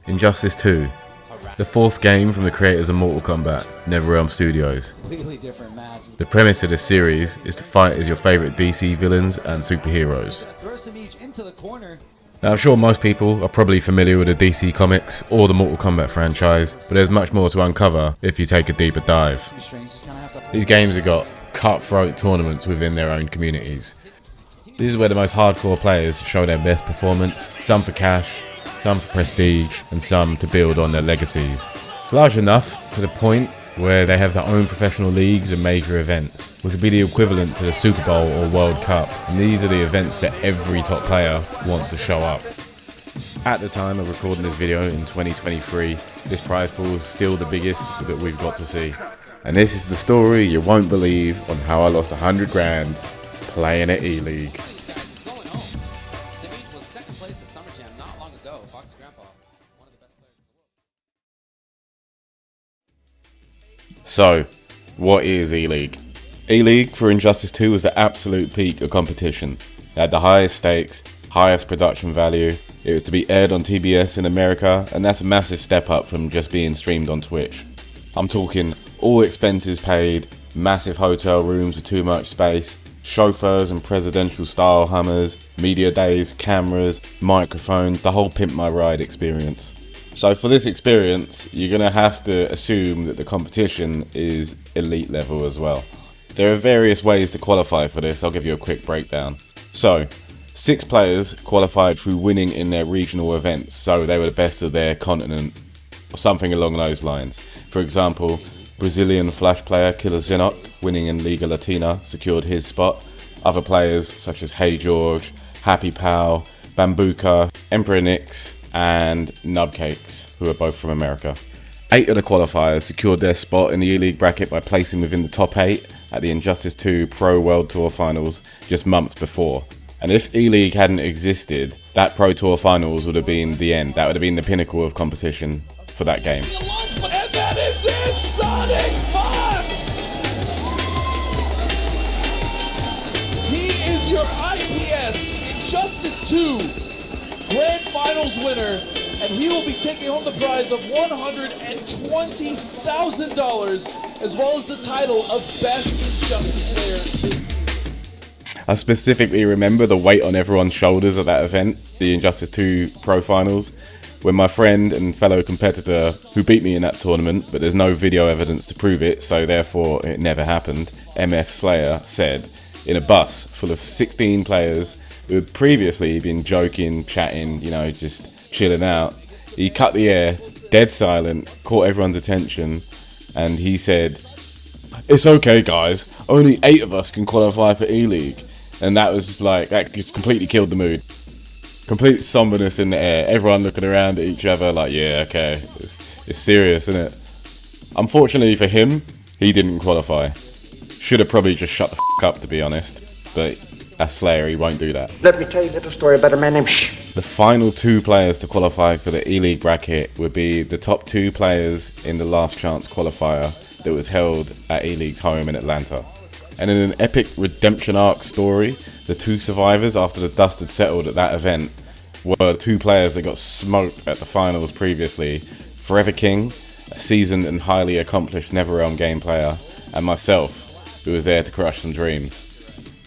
Injustice 2, the fourth game from the creators of Mortal Kombat, NetherRealm Studios. The premise of this series is to fight as your favourite DC villains and superheroes. Now, I'm sure most people are probably familiar with the DC comics or the Mortal Kombat franchise, but there's much more to uncover if you take a deeper dive. These games have got cutthroat tournaments within their own communities. This is where the most hardcore players show their best performance, some for cash, some for prestige, and some to build on their legacies. It's large enough to the point where they have their own professional leagues and major events, which would be the equivalent to the Super Bowl or World Cup, and these are the events that every top player wants to show up. At the time of recording this video in 2023, this prize pool is still the biggest that we've got to see. And this is the story you won't believe on how I lost 100 grand playing at E-League. So, what is E-League? E-League for Injustice 2 was the absolute peak of competition. It had the highest stakes, highest production value. It was to be aired on TBS in America, and that's a massive step up from just being streamed on Twitch. I'm talking all expenses paid, massive hotel rooms with too much space, chauffeurs and presidential style Hummers, media days, cameras, microphones, the whole Pimp My Ride experience. So for this experience, you're going to have to assume that the competition is elite level as well. There are various ways to qualify for this. I'll give you a quick breakdown. So, 6 players qualified through winning in their regional events, so they were the best of their continent, or something along those lines. For example, Brazilian Flash player Killer Zinok, winning in Liga Latina, secured his spot. Other players such as Hey George, Happy Pal, Bambuka, Emperor Nix, and Nubcakes, who are both from America. 8 of the qualifiers secured their spot in the E-League bracket by placing within the top 8 at the Injustice 2 Pro World Tour Finals just months before. And if E-League hadn't existed, that Pro Tour Finals would have been the end. That would have been the pinnacle of competition for that game. And that is it, Sonic Fox! He is your IPS Injustice 2 Grand Finals winner, and he will be taking home the prize of $120,000, as well as the title of Best Injustice Player this season. I specifically remember the weight on everyone's shoulders at that event, the Injustice 2 Pro Finals, when my friend and fellow competitor, who beat me in that tournament, but there's no video evidence to prove it, so therefore it never happened, MF Slayer, said, in a bus full of 16 players who had previously been joking, chatting, just chilling out, he cut the air, dead silent, caught everyone's attention, and he said, "It's okay, guys, only 8 of us can qualify for E-League." And that was like, that just completely killed the mood. Complete somberness in the air, everyone looking around at each other like, yeah, okay, it's serious, isn't it? Unfortunately for him, he didn't qualify. Should have probably just shut the up, to be honest, but as Slayer, he won't do that. Let me tell you a little story about a man named Shh. The final 2 players to qualify for the E-League bracket would be the top 2 players in the last chance qualifier that was held at E-League's home in Atlanta. And in an epic redemption arc story, the 2 survivors after the dust had settled at that event were 2 players that got smoked at the finals previously: Forever King, a seasoned and highly accomplished NetherRealm game player, and myself, who was there to crush some dreams.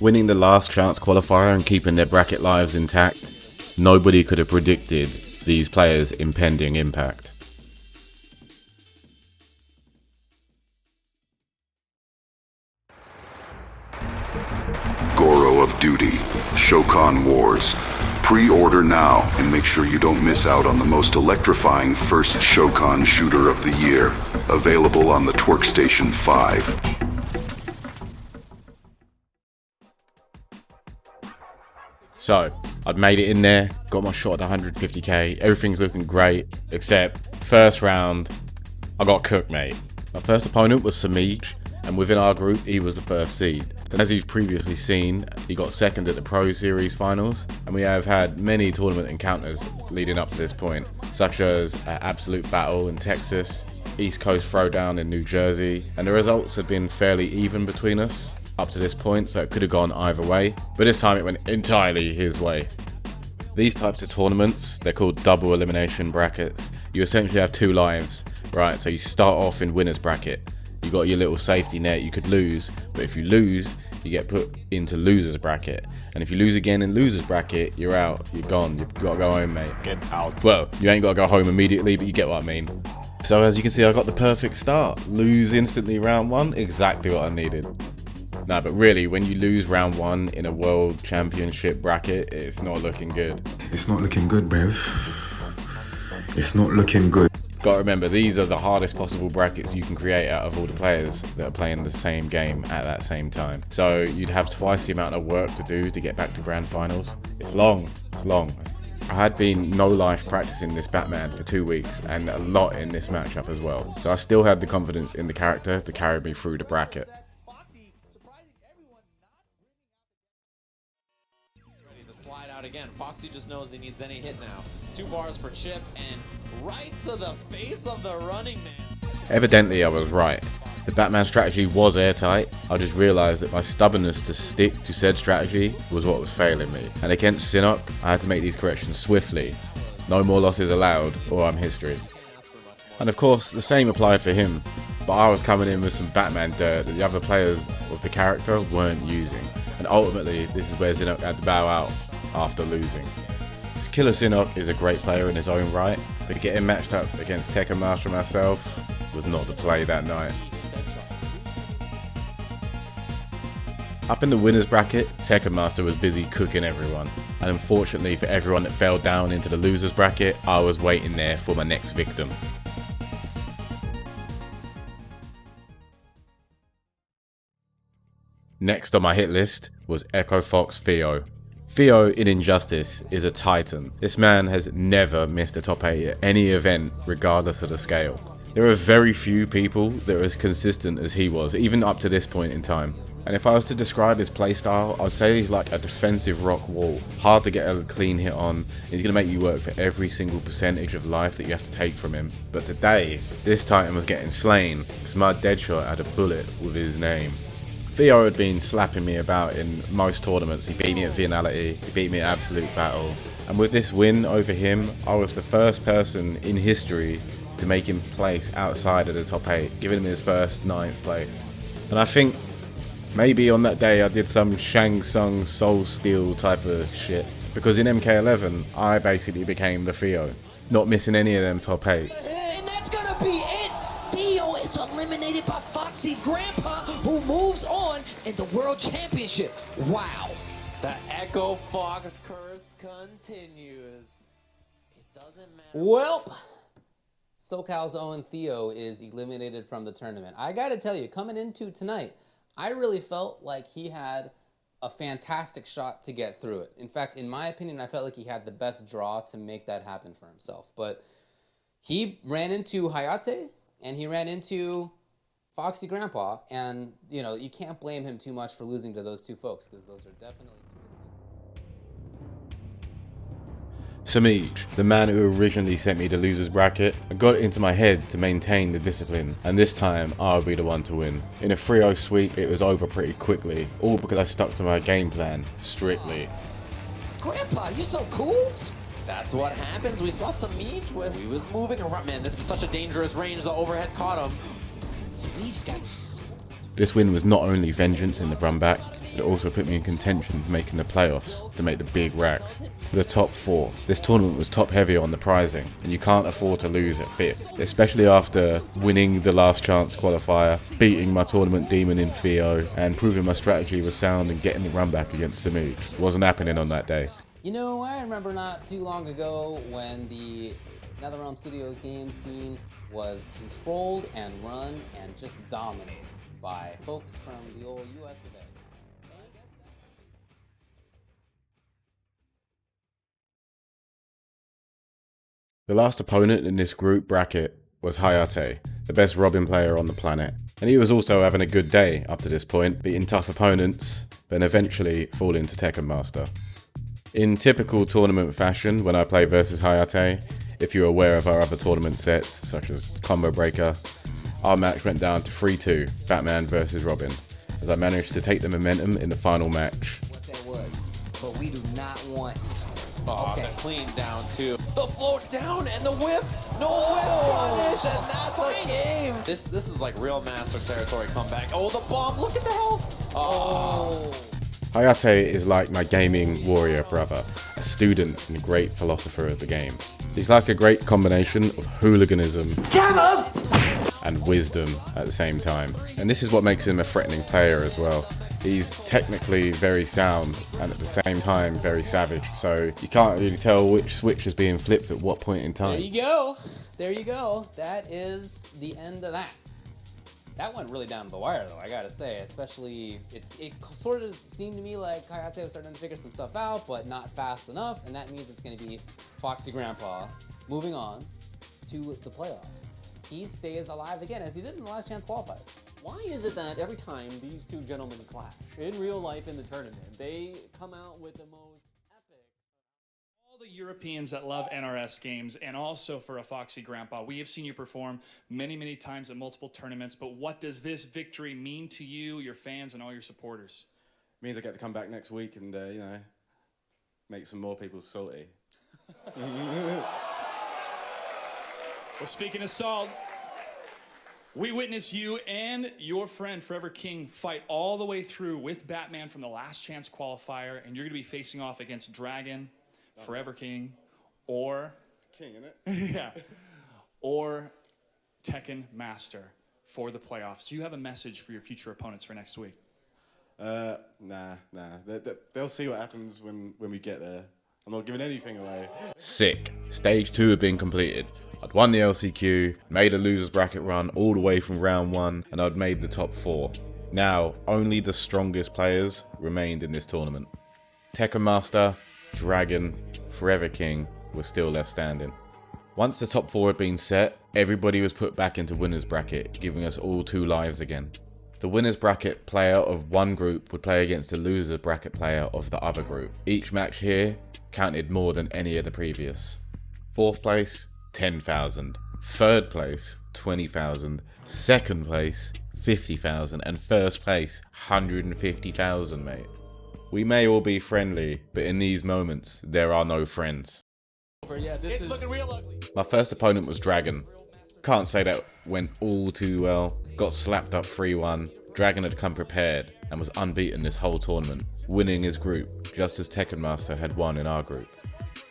Winning the last chance qualifier and keeping their bracket lives intact, nobody could have predicted these players' impending impact. Goro of Duty, Shokan Wars. Pre-order now and make sure you don't miss out on the most electrifying first Shokan shooter of the year. Available on the Twerkstation 5. So, I'd made it in there, got my shot at 150k, everything's looking great, except first round, I got cooked, mate. My first opponent was Samij, and within our group, he was the first seed. Then, as you've previously seen, he got second at the Pro Series finals, and we have had many tournament encounters leading up to this point, such as Absolute Battle in Texas, East Coast Throwdown in New Jersey, and the results had been fairly even between us up to this point, so it could have gone either way, but this time it went entirely his way. These types of tournaments, they're called double elimination brackets. You essentially have 2 lives, right? So you start off in winner's bracket. You got your little safety net, you could lose, but if you lose, you get put into loser's bracket. And if you lose again in loser's bracket, you're out, you're gone, you've got to go home, mate. Get out. Well, you ain't got to go home immediately, but you get what I mean. So as you can see, I got the perfect start. Lose instantly round 1, exactly what I needed. No, but really, when you lose round 1 in a world championship bracket, it's not looking good. It's not looking good, bruv. It's not looking good. Gotta remember, these are the hardest possible brackets you can create out of all the players that are playing the same game at that same time. So you'd have twice the amount of work to do to get back to grand finals. It's long, it's long. I had been no life practicing this Batman for 2 weeks and a lot in this matchup as well. So I still had the confidence in the character to carry me through the bracket. Slide out again. Foxy just knows he needs any hit now. 2 bars for Chip and right to the face of the running man. Evidently I was right. The Batman strategy was airtight. I just realised that my stubbornness to stick to said strategy was what was failing me. And against Shinnok, I had to make these corrections swiftly. No more losses allowed or I'm history. And of course, the same applied for him. But I was coming in with some Batman dirt that the other players of the character weren't using. And ultimately, this is where Shinnok had to bow out after losing. Killer Shinnok is a great player in his own right, but getting matched up against Tekken Master myself was not the play that night. Up in the winners bracket, Tekken Master was busy cooking everyone, and unfortunately for everyone that fell down into the losers bracket, I was waiting there for my next victim. Next on my hit list was Echo Fox Theo. Theo in Injustice is a titan. This man has never missed a top 8 at any event, regardless of the scale. There are very few people that are as consistent as he was, even up to this point in time. And if I was to describe his playstyle, I'd say he's like a defensive rock wall. Hard to get a clean hit on, he's going to make you work for every single percentage of life that you have to take from him. But today, this titan was getting slain, because my Deadshot had a bullet with his name. Theo had been slapping me about in most tournaments. He beat me at Finality, he beat me at Absolute Battle. And with this win over him, I was the first person in history to make him place outside of the top 8, giving him his first 9th place. And I think maybe on that day I did some Shang Tsung Soul Steel type of shit. Because in MK11, I basically became the Theo, not missing any of them top 8s. And that's gonna be it! Theo is eliminated by Foxy Grandpa, who moves on in the World Championship. Wow. The Echo Fox curse continues. It doesn't matter. Welp, SoCal's own Theo is eliminated from the tournament. I gotta tell you, coming into tonight, I really felt like he had a fantastic shot to get through it. In fact, in my opinion, I felt like he had the best draw to make that happen for himself. But he ran into Hayate, and he ran into Foxy Grandpa, and you know, you can't blame him too much for losing to those two folks, because those are definitely two. Samij, the man who originally sent me the losers bracket, got it into my head to maintain the discipline, and this time I would be the one to win. In a 3-0 sweep, it was over pretty quickly, all because I stuck to my game plan, strictly. Grandpa, you're so cool. That's what happens. We saw some meat when he was moving around. Man, this is such a dangerous range. The overhead caught him. This win was not only vengeance in the run back, but it also put me in contention for making the playoffs to make the big racks. The top 4. This tournament was top heavy on the prizing, and you can't afford to lose at 5th, especially after winning the last chance qualifier, beating my tournament demon in Theo, and proving my strategy was sound and getting the run back against Samij. It wasn't happening on that day. You know, I remember not too long ago when the NetherRealm Studios game scene was controlled and run and just dominated by folks from the old US of A. The last opponent in this group bracket was Hayate, the best Robin player on the planet. And he was also having a good day up to this point, beating tough opponents, then eventually falling to Tekken Master. In typical tournament fashion, when I play versus Hayate, if you're aware of our other tournament sets, such as Combo Breaker, our match went down to 3-2, Batman versus Robin, as I managed to take the momentum in the final match. What that was, but we do not want Oh, Okay. the clean down too. The float down and the whip. No whip punish, and that's a game. This is like real master territory comeback. Oh, the bomb. Look at the health. Oh. Hayate is like my gaming warrior brother, a student and a great philosopher of the game. He's like a great combination of hooliganism and wisdom at the same time. And this is what makes him a threatening player as well. He's technically very sound and at the same time very savage, so you can't really tell which switch is being flipped at what point in time. There you go. There you go. That is the end of that. That went really down the wire, though, I gotta say. Especially, it sort of seemed to me like Hayate was starting to figure some stuff out, but not fast enough, and that means it's gonna be Foxy Grandpa moving on to the playoffs. He stays alive again, as he did in the last chance qualifiers. Why is it that every time these two gentlemen clash, in real life in the tournament, they come out with the most epic... All the Europeans that love NRS games, and also for a Foxy Grandpa, we have seen you perform many, many times at multiple tournaments, but what does this victory mean to you, your fans, and all your supporters? It means I get to come back next week and, make some more people salty. Well, speaking of salt, we witnessed you and your friend Forever King fight all the way through with Batman from the last chance qualifier, and you're going to be facing off against Dragon, Forever King, or... King, innit? yeah. Or Tekken Master for the playoffs. Do you have a message for your future opponents for next week? Nah. They'll see what happens when we get there. I'm not giving anything away. Sick. Stage 2 had been completed. I'd won the LCQ, made a loser's bracket run all the way from round 1, and I'd made the top 4. Now, only the strongest players remained in this tournament. Tekken Master, Dragon, Forever King were still left standing. Once the top 4 had been set, everybody was put back into winner's bracket, giving us all 2 lives again. The winner's bracket player of one group would play against the loser's bracket player of the other group. Each match here counted more than any of the previous. 4th place, 10,000. 3rd place, 20,000. 2nd place, 50,000. And 1st place, 150,000, mate. We may all be friendly, but in these moments, there are no friends. Yeah, this is looking real ugly. My first opponent was Dragon. Can't say that went all too well. Got slapped up 3-1. Dragon had come prepared and was unbeaten this whole tournament, winning his group, just as Tekken Master had won in our group.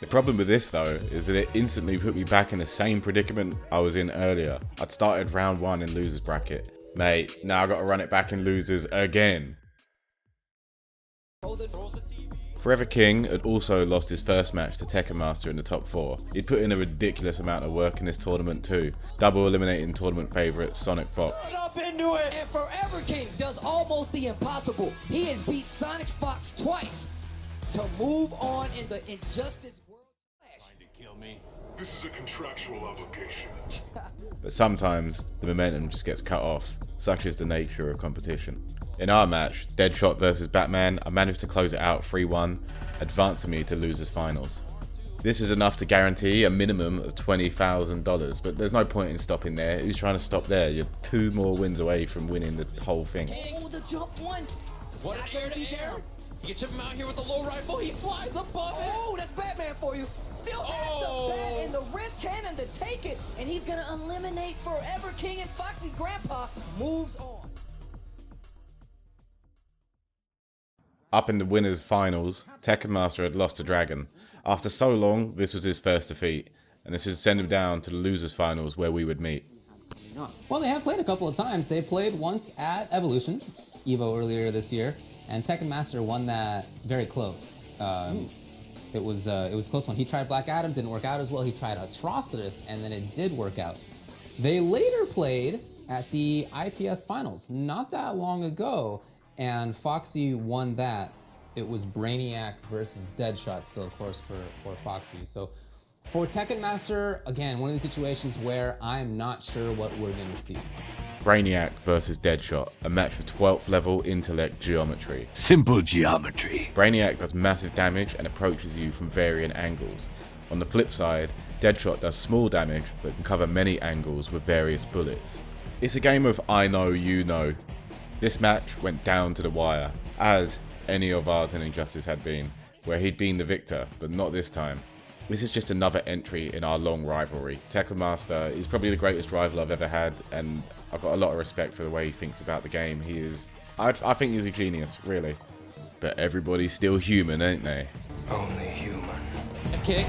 The problem with this though, is that it instantly put me back in the same predicament I was in earlier. I'd started round 1 in losers bracket. Mate, now I gotta run it back in losers again. Forever King had also lost his first match to Tekken Master in the top 4. He'd put in a ridiculous amount of work in this tournament too, double eliminating tournament favourite Sonic Fox. Up into it. And Forever King does almost the impossible. He has beat Sonic Fox twice to move on in the Injustice World Clash. Trying to kill me. This is a contractual obligation. But sometimes the momentum just gets cut off, such is the nature of competition. In our match, Deadshot versus Batman, I managed to close it out 3-1, advancing me to losers finals. This is enough to guarantee a minimum of $20,000, but there's no point in stopping there. Who's trying to stop there? You're 2 more wins away from winning the whole thing. Oh, the jump one. What an air to air. You can chip him out here with the low rifle. He flies above it. Oh, that's Batman for you. Still has the bat and the wrist cannon to take it. And he's going to eliminate Forever King, and Foxy Grandpa moves on. Up in the winners finals, Tekken Master had lost to Dragon. After so long, this was his first defeat, and this would send him down to the losers finals where we would meet. Well, they have played a couple of times. They played once at Evolution, EVO earlier this year, and Tekken Master won that very close. It was a close one. He tried Black Adam, didn't work out as well. He tried Atrocitus, and then it did work out. They later played at the IPS finals not that long ago, and Foxy won that. It was Brainiac versus Deadshot still, of course, for Foxy. So for Tekken Master, again, one of these situations where I'm not sure what we're going to see. Brainiac versus Deadshot, a match of 12th level intellect geometry. Simple geometry. Brainiac does massive damage and approaches you from varying angles. On the flip side, Deadshot does small damage but can cover many angles with various bullets. It's a game of I know, you know. This match went down to the wire, as any of ours in Injustice had been. where he'd been the victor, but not this time. This is just another entry in our long rivalry. Tekken Master is probably the greatest rival I've ever had, and I've got a lot of respect for the way he thinks about the game. I think he's a genius, really. But everybody's still human, ain't they? Only human. A kick,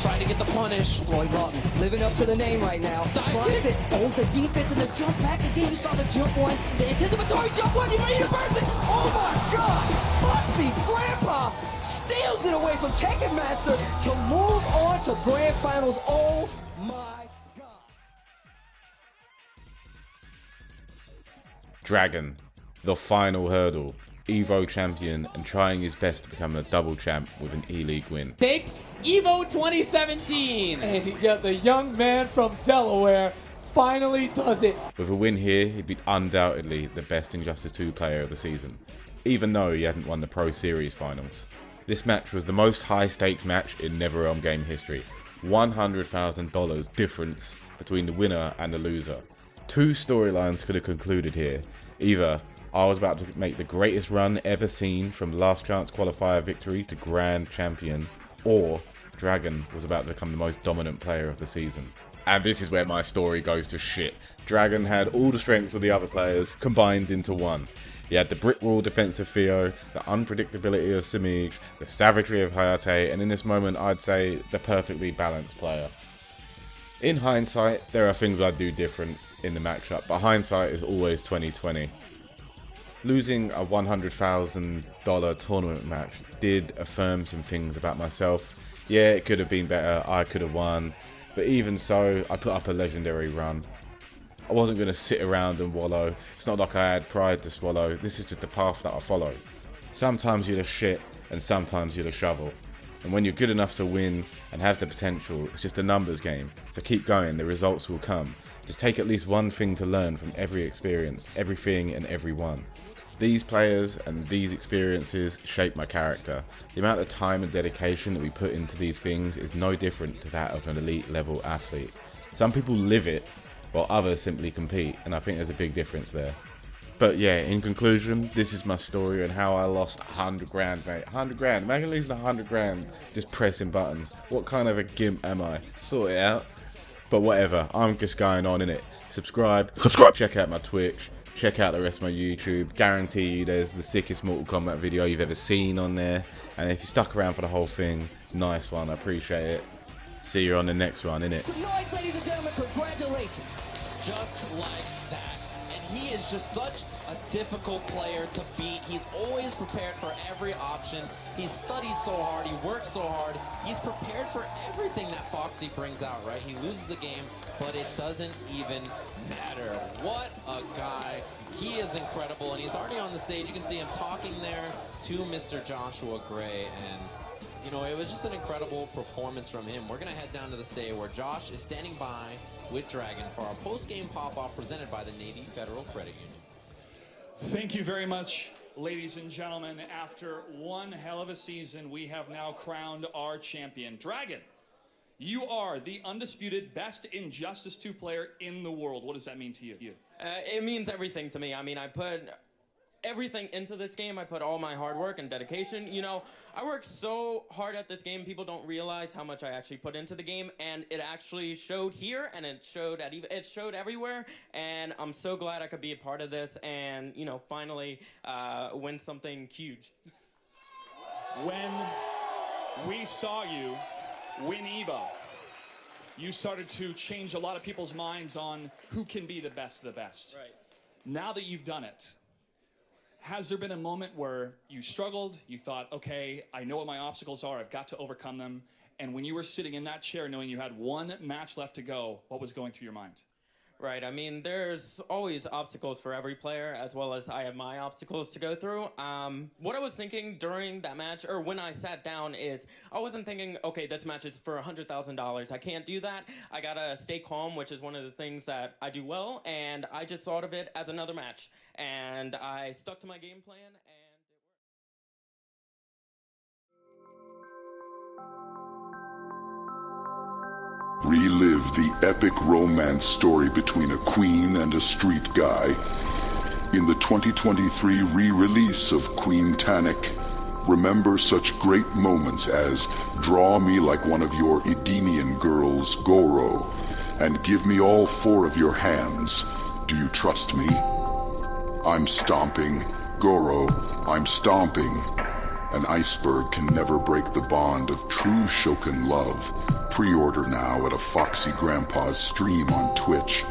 trying to get the punish. Floyd Lawton living up to the name right now. Tries it. Oh, the defense and the jump back again. You saw the jump one, the anticipatory jump one. He made it burst it. Oh my God! Foxy Grandpa steals it away from Tekken Master to move on to Grand Finals. Oh my God! Dragon, the final hurdle. Evo champion and trying his best to become a double champ with an E-League win. Takes Evo 2017. And the young man from Delaware finally does it. With a win here, he'd be undoubtedly the best Injustice 2 player of the season, even though he hadn't won the Pro Series finals. This match was the most high-stakes match in NetherRealm game history. $100,000 difference between the winner and the loser. Two storylines could have concluded here. Either I was about to make the greatest run ever seen from last chance qualifier victory to grand champion, or Dragon was about to become the most dominant player of the season. And this is where my story goes to shit. Dragon had all the strengths of the other players combined into one. He had the brick wall defense of Theo, the unpredictability of Simic, the savagery of Hayate, and in this moment I'd say the perfectly balanced player. In hindsight, there are things I'd do different in the matchup, but hindsight is always 20/20. Losing a $100,000 tournament match did affirm some things about myself. Yeah, it could have been better, I could have won, but even so, I put up a legendary run. I wasn't going to sit around and wallow. It's not like I had pride to swallow. This is just the path that I follow. Sometimes you're the shit, and sometimes you're the shovel. And when you're good enough to win and have the potential, it's just a numbers game. So keep going, the results will come. Just take at least one thing to learn from every experience, everything and everyone. These players and these experiences shape my character. The amount of time and dedication that we put into these things is no different to that of an elite level athlete. Some people live it, while others simply compete, and I think there's a big difference there. But yeah, in conclusion, this is my story and how I lost 100 grand, mate. 100 grand, imagine losing 100 grand just pressing buttons. What kind of a gimp am I? Sort it out. But whatever, I'm just going on in it. Subscribe, check out my Twitch. Check out the rest of my YouTube. Guarantee you there's the sickest Mortal Kombat video you've ever seen on there. And if you stuck around for the whole thing, nice one, I appreciate it. See you on the next one, innit? Tonight, ladies and gentlemen, congratulations. Just like that. And he is just such a difficult player to beat. He's always prepared for every option. He studies so hard, he works so hard. He's prepared for everything that Foxy brings out, right? He loses a game, but it doesn't even matter. What a guy. He is incredible, and he's already on the stage. You can see him talking there to Mr. Joshua Gray, and you know, it was just an incredible performance from him. We're gonna head down to the stage where Josh is standing by with Dragon for our post-game pop-off presented by the Navy Federal Credit Union. Thank you very much, ladies and gentlemen. After one hell of a season, we have now crowned our champion. Dragon, you are the undisputed best Injustice 2 player in the world. What does that mean to you? It means everything to me. I mean, I put everything into this game. I put all my hard work and dedication. You know, I worked so hard at this game. People don't realize how much I actually put into the game, and it actually showed here, and it showed everywhere. And I'm so glad I could be a part of this, and you know, finally win something huge. When we saw you win Evo, you started to change a lot of people's minds on who can be the best of the best. Right. Now that you've done it, has there been a moment where you struggled, you thought, okay, I know what my obstacles are, I've got to overcome them, and when you were sitting in that chair knowing you had one match left to go, what was going through your mind? Right, I mean, there's always obstacles for every player, as well as I have my obstacles to go through. What I was thinking during that match, or when I sat down, is I wasn't thinking, okay, this match is for $100,000. I can't do that. I gotta stay calm, which is one of the things that I do well, and I just thought of it as another match. And I stuck to my game plan, and Relive the epic romance story between a queen and a street guy in the 2023 re-release of Queen Tanic, Remember such great moments as draw me like one of your Edenian girls, Goro, and give me all 4 of your hands. Do you trust me? I'm stomping. Goro, I'm stomping. An iceberg can never break the bond of true Shokan love. Pre-order now at a Foxy Grandpa's stream on Twitch.